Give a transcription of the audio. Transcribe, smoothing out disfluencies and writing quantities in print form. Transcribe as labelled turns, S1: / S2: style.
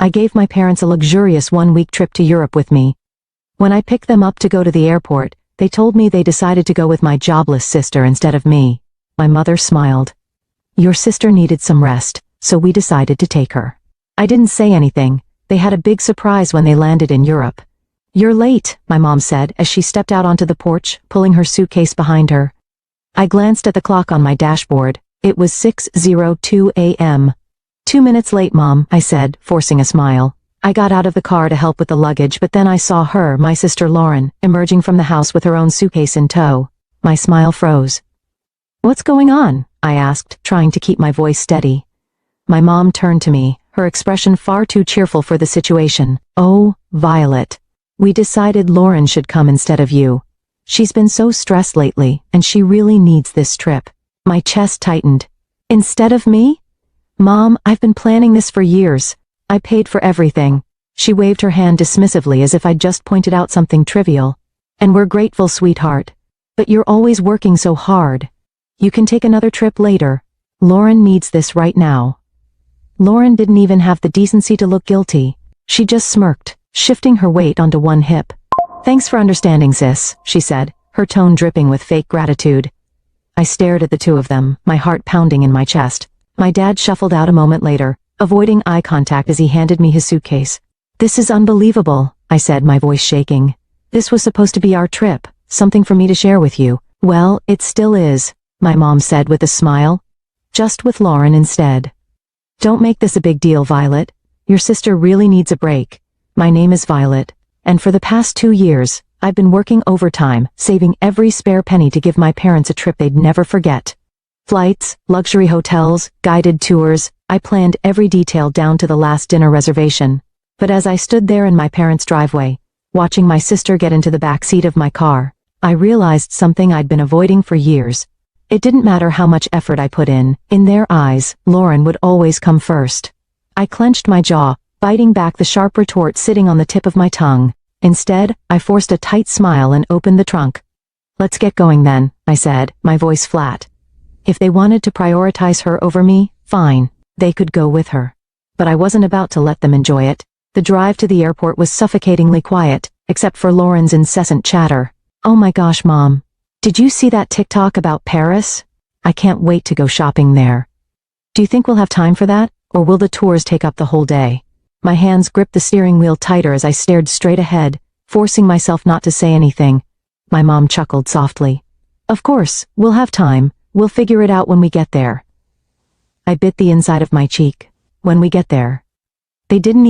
S1: I gave my parents a luxurious one-week trip to Europe with me. When I picked them up to go to the airport, they told me they decided to go with my jobless sister instead of me. My mother smiled. Your sister needed some rest, so we decided to take her. I didn't say anything. They had a big surprise when they landed in Europe. You're late, my mom said as she stepped out onto the porch, pulling her suitcase behind her. I glanced at the clock on my dashboard. It was 6:02 a.m. 2 minutes late, Mom, I said, forcing a smile. I got out of the car to help with the luggage, but then I saw her, my sister Lauren, emerging from the house with her own suitcase in tow. My smile froze. What's going on? I asked, trying to keep my voice steady. My mom turned to me, her expression far too cheerful for the situation. Oh, Violet. We decided Lauren should come instead of you. She's been so stressed lately, and she really needs this trip. My chest tightened. Instead of me? Mom, I've been planning this for years. I paid for everything. She waved her hand dismissively as if I'd just pointed out something trivial. And we're grateful, sweetheart. But you're always working so hard. You can take another trip later. Lauren needs this right now. Lauren didn't even have the decency to look guilty. She just smirked, shifting her weight onto one hip. Thanks for understanding, sis, she said, her tone dripping with fake gratitude. I stared at the two of them, my heart pounding in my chest. My dad shuffled out a moment later, avoiding eye contact as he handed me his suitcase. This is unbelievable, I said, my voice shaking. This was supposed to be our trip, something for me to share with you. Well, it still is, my mom said with a smile. Just with Lauren instead. Don't make this a big deal, Violet. Your sister really needs a break. My name is Violet, and for the past 2 years, I've been working overtime, saving every spare penny to give my parents a trip they'd never forget. Flights, luxury hotels, guided tours, I planned every detail down to the last dinner reservation. But as I stood there in my parents' driveway, watching my sister get into the back seat of my car, I realized something I'd been avoiding for years. It didn't matter how much effort I put in their eyes, Lauren would always come first. I clenched my jaw, biting back the sharp retort sitting on the tip of my tongue. Instead, I forced a tight smile and opened the trunk. Let's get going then, I said, my voice flat. If they wanted to prioritize her over me, fine, they could go with her. But I wasn't about to let them enjoy it. The drive to the airport was suffocatingly quiet, except for Lauren's incessant chatter. Oh my gosh, Mom. Did you see that TikTok about Paris? I can't wait to go shopping there. Do you think we'll have time for that, or will the tours take up the whole day? My hands gripped the steering wheel tighter as I stared straight ahead, forcing myself not to say anything. My mom chuckled softly. Of course, we'll have time. We'll figure it out when we get there. I bit the inside of my cheek. When we get there. They didn't